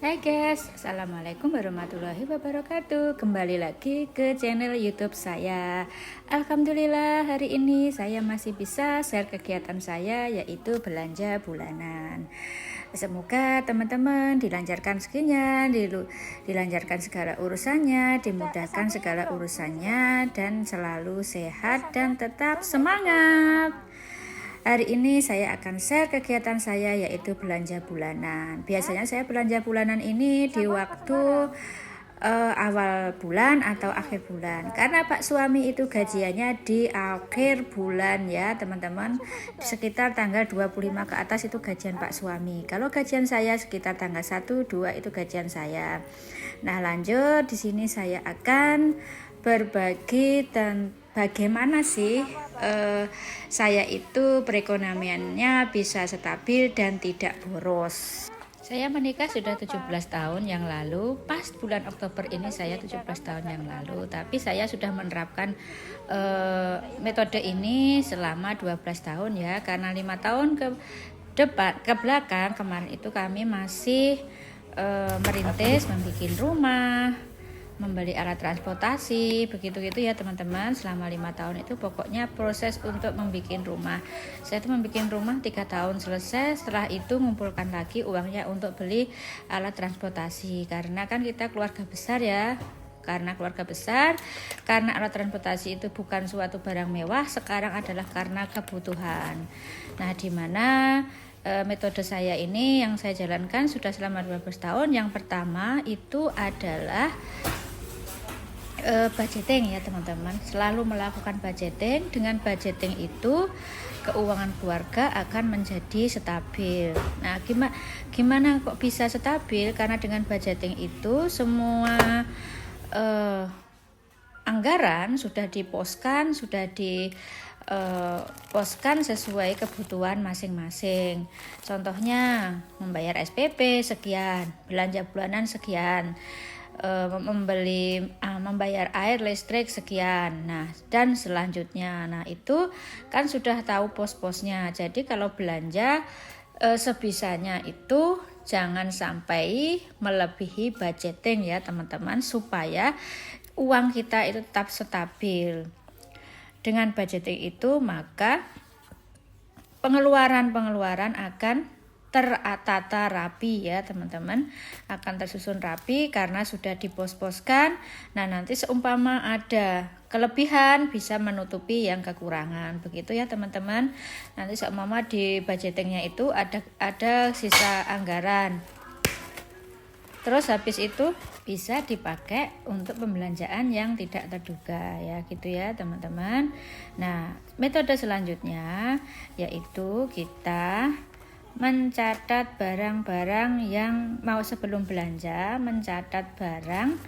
Hai guys, Assalamualaikum warahmatullahi wabarakatuh. Kembali lagi ke channel YouTube saya. Alhamdulillah hari ini saya masih bisa share kegiatan saya, yaitu belanja bulanan. Semoga teman-teman dilancarkan rezekinya, dilancarkan segala urusannya, dimudahkan segala urusannya, dan selalu sehat dan tetap semangat. Hari ini saya akan share kegiatan saya, yaitu belanja bulanan. Biasanya saya belanja bulanan ini di waktu awal bulan atau akhir bulan, karena Pak suami itu gajiannya di akhir bulan ya teman-teman, sekitar tanggal 25 ke atas itu gajian Pak suami. Kalau gajian saya sekitar tanggal 1, 2 itu gajian saya. Nah lanjut, di sini saya akan berbagi tentang bagaimana sih saya itu perekonomiannya bisa stabil dan tidak boros. Saya menikah sudah 17 tahun yang lalu, pas bulan Oktober ini saya 17 tahun yang lalu, tapi saya sudah menerapkan metode ini selama 12 tahun ya, karena 5 tahun ke belakang kemarin itu kami masih merintis, membuat rumah, membeli alat transportasi, begitu gitu ya teman-teman. Selama 5 tahun itu pokoknya proses untuk membuat rumah. Saya itu membuat rumah 3 tahun selesai. Setelah itu ngumpulkan lagi uangnya untuk beli alat transportasi, karena kan kita keluarga besar ya. Karena keluarga besar, karena alat transportasi itu bukan suatu barang mewah, sekarang adalah karena kebutuhan. Nah, di mana metode saya ini yang saya jalankan sudah selama 12 tahun. Yang pertama itu adalah budgeting ya teman-teman. Selalu melakukan budgeting. Dengan budgeting itu keuangan keluarga akan menjadi stabil. Nah, gimana kok bisa stabil? Karena dengan budgeting itu semua anggaran sudah diposkan, poskan sesuai kebutuhan masing-masing. Contohnya membayar SPP sekian, belanja bulanan sekian, membayar air listrik sekian. Nah, dan selanjutnya. Nah, itu kan sudah tahu pos-posnya. Jadi kalau belanja sebisanya itu jangan sampai melebihi budgeting ya teman-teman, supaya uang kita itu tetap stabil. Dengan budgeting itu maka pengeluaran akan tertata rapi ya teman-teman, akan tersusun rapi karena sudah dipos-poskan. Nah, nanti seumpama ada kelebihan bisa menutupi yang kekurangan, begitu ya teman-teman. Nanti seumpama di budgetingnya itu ada sisa anggaran, terus habis itu bisa dipakai untuk pembelanjaan yang tidak terduga ya, gitu ya teman-teman. Nah, metode selanjutnya yaitu kita mencatat barang-barang yang mau sebelum belanja, mencatat barang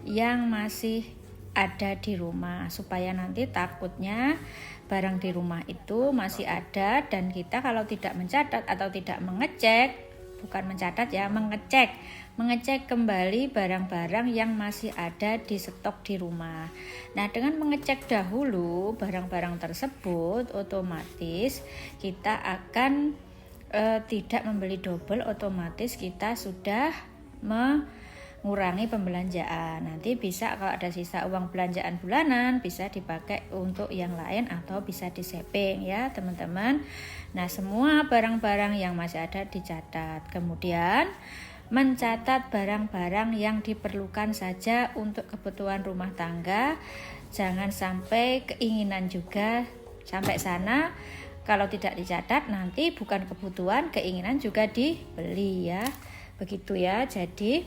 yang masih ada di rumah, supaya nanti takutnya barang di rumah itu masih ada dan kita kalau tidak mencatat atau tidak mengecek, bukan mencatat ya, mengecek kembali barang-barang yang masih ada di stok di rumah. Nah, dengan mengecek dahulu barang-barang tersebut, otomatis kita akan tidak membeli double, otomatis kita sudah mengurangi pembelanjaan. Nanti bisa kalau ada sisa uang belanjaan bulanan bisa dipakai untuk yang lain atau bisa di saving ya teman-teman. Nah, semua barang-barang yang masih ada dicatat. Kemudian mencatat barang-barang yang diperlukan saja untuk kebutuhan rumah tangga. Jangan sampai keinginan juga sampai sana. Kalau tidak dicatat nanti bukan kebutuhan, keinginan juga dibeli ya. Begitu ya. Jadi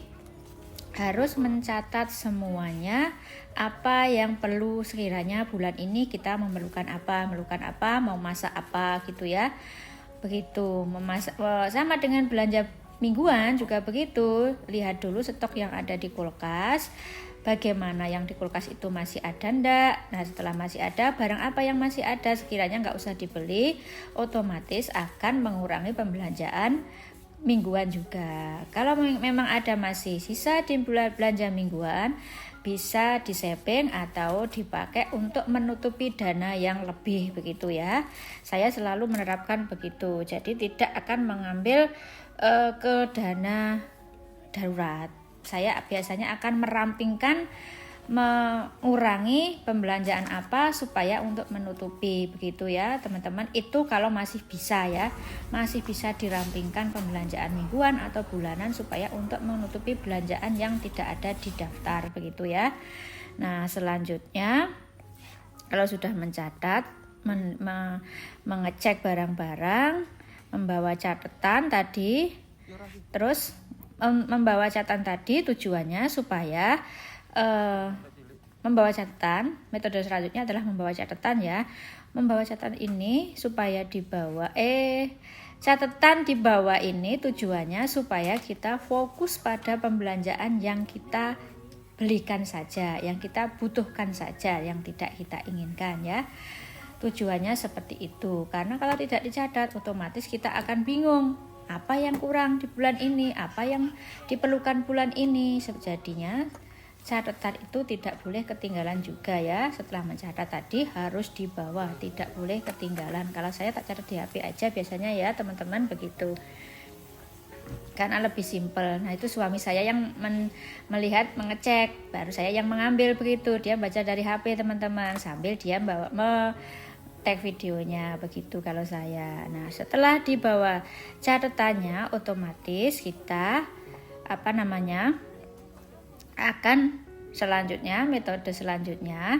harus mencatat semuanya, apa yang perlu sekiranya bulan ini kita memerlukan apa, mau masak apa gitu ya. Begitu. Sama dengan belanja mingguan juga begitu. Lihat dulu stok yang ada di kulkas, bagaimana yang di kulkas itu masih ada enggak. Nah, setelah masih ada, barang apa yang masih ada sekiranya enggak usah dibeli, otomatis akan mengurangi pembelanjaan mingguan juga. Kalau memang ada masih sisa di belanja mingguan, bisa di saving atau dipakai untuk menutupi dana yang lebih, begitu ya. Saya selalu menerapkan begitu. Jadi tidak akan mengambil ke dana darurat. Saya biasanya akan merampingkan, mengurangi pembelanjaan apa supaya untuk menutupi, begitu ya teman-teman. Itu kalau masih bisa ya, masih bisa dirampingkan pembelanjaan mingguan atau bulanan supaya untuk menutupi belanjaan yang tidak ada di daftar, begitu ya. Nah selanjutnya kalau sudah mencatat, mengecek barang-barang, membawa catatan tadi, terus membawa catatan tadi tujuannya supaya membawa catatan, metode selanjutnya adalah membawa catatan ya. Membawa catatan ini supaya catatan di bawah ini tujuannya supaya kita fokus pada pembelanjaan yang kita belikan saja, yang kita butuhkan saja, yang tidak kita inginkan ya. Tujuannya seperti itu. Karena kalau tidak dicatat, otomatis kita akan bingung apa yang kurang di bulan ini, apa yang diperlukan bulan ini. Sejadinya catatan itu tidak boleh ketinggalan juga ya. Setelah mencatat tadi harus dibawa, tidak boleh ketinggalan. Kalau saya tak catat di HP aja biasanya ya teman-teman, begitu. Karena lebih simpel. Nah itu suami saya yang melihat, mengecek, baru saya yang mengambil, begitu. Dia baca dari HP teman-teman sambil dia tag videonya, begitu kalau saya. Nah setelah dibawa catatannya, otomatis kita akan selanjutnya, metode selanjutnya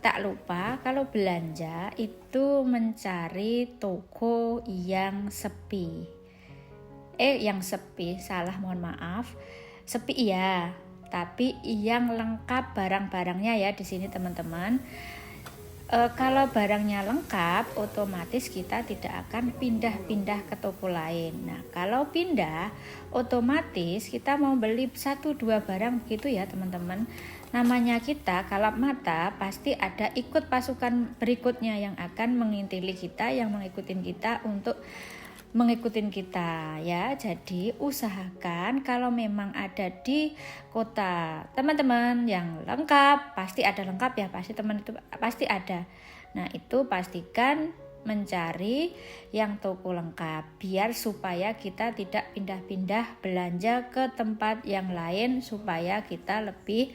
tak lupa kalau belanja itu mencari toko yang sepi. Mohon maaf. Sepi iya, tapi yang lengkap barang-barangnya ya di sini teman-teman. Kalau barangnya lengkap, otomatis kita tidak akan pindah-pindah ke toko lain. Nah, kalau pindah, otomatis kita mau beli 1-2 barang begitu ya teman-teman. Namanya kita kalap mata, pasti ada ikut pasukan berikutnya yang akan mengintili kita, yang mengikutin kita ya. Jadi usahakan kalau memang ada di kota teman-teman yang lengkap, pasti ada lengkap ya, pasti teman itu pasti ada. Nah itu pastikan mencari yang toko lengkap, biar supaya kita tidak pindah-pindah belanja ke tempat yang lain, supaya kita lebih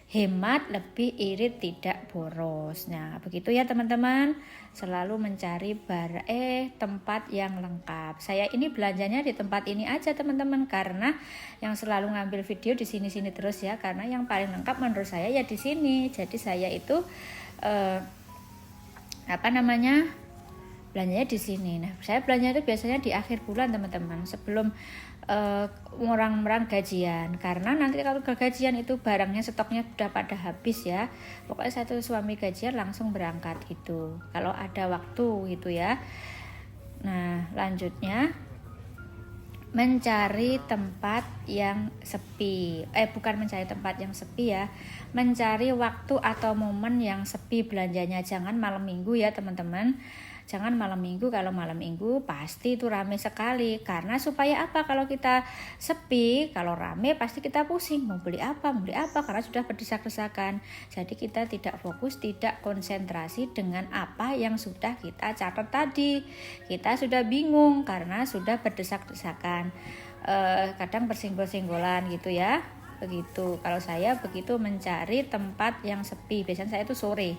hemat, lebih irit, tidak boros. Nah begitu ya teman-teman, selalu mencari tempat yang lengkap. Saya ini belanjanya di tempat ini aja teman-teman, karena yang selalu ngambil video di sini-sini terus ya, karena yang paling lengkap menurut saya ya di sini. Jadi saya itu belanjanya di sini. Nah saya belanja itu biasanya di akhir bulan teman-teman, sebelum orang gajian, karena nanti kalau gajian itu barangnya, stoknya sudah pada habis ya. Pokoknya satu suami gajian langsung berangkat gitu, kalau ada waktu gitu ya. Nah lanjutnya mencari tempat yang sepi, mencari tempat yang sepi ya, mencari waktu atau momen yang sepi belanjanya. Jangan malam minggu ya teman-teman, jangan malam minggu. Kalau malam minggu pasti itu rame sekali. Karena supaya apa, kalau kita sepi, kalau rame pasti kita pusing mau beli apa, karena sudah berdesak-desakan. Jadi kita tidak fokus, tidak konsentrasi dengan apa yang sudah kita catat tadi. Kita sudah bingung karena sudah berdesak-desakan, kadang bersenggol-senggolan gitu ya. Begitu kalau saya begitu, mencari tempat yang sepi. Biasanya saya itu sore,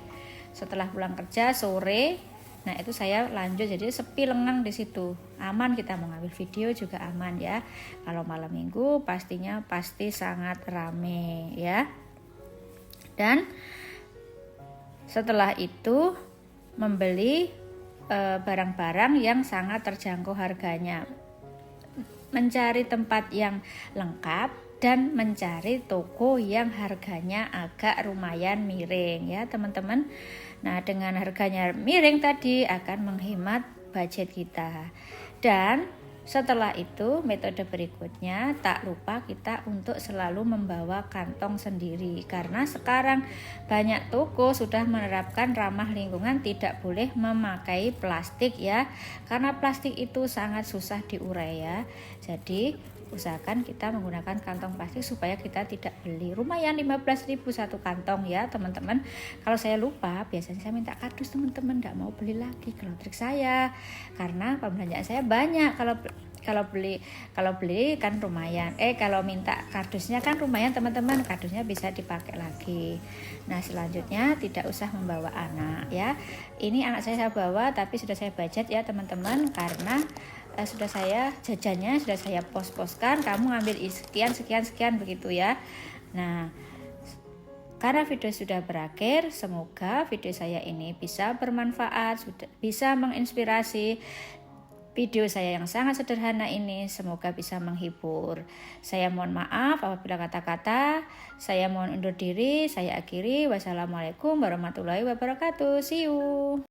setelah pulang kerja sore. Nah itu saya lanjut, jadi sepi lengang di situ, aman, kita mau ngambil video juga aman ya. Kalau malam minggu pastinya pasti sangat rame ya. Dan setelah itu membeli barang-barang yang sangat terjangkau harganya, mencari tempat yang lengkap dan mencari toko yang harganya agak lumayan miring ya teman-teman. Nah dengan harganya miring tadi akan menghemat budget kita. Dan setelah itu metode berikutnya, tak lupa kita untuk selalu membawa kantong sendiri. Karena sekarang banyak toko sudah menerapkan ramah lingkungan, tidak boleh memakai plastik ya. Karena plastik itu sangat susah diurai ya. Jadi usahakan kita menggunakan kantong plastik supaya kita tidak beli. Lumayan 15.000 satu kantong ya teman-teman. Kalau saya lupa, biasanya saya minta kardus teman-teman, tidak mau beli lagi kalau trik saya, karena pembelanjaan saya banyak. Kalau kalau beli kan lumayan. Kalau minta kardusnya kan lumayan teman-teman, kardusnya bisa dipakai lagi. Nah selanjutnya tidak usah membawa anak ya. Ini anak saya bawa tapi sudah saya budget ya teman-teman, karena sudah saya jajannya sudah saya pos-poskan, kamu ngambil sekian sekian sekian begitu ya. Nah karena video sudah berakhir, semoga video saya ini bisa bermanfaat, bisa menginspirasi. Video saya yang sangat sederhana ini semoga bisa menghibur. Saya mohon maaf apabila kata-kata saya mohon undur diri, saya akhiri. Wassalamualaikum warahmatullahi wabarakatuh. See you.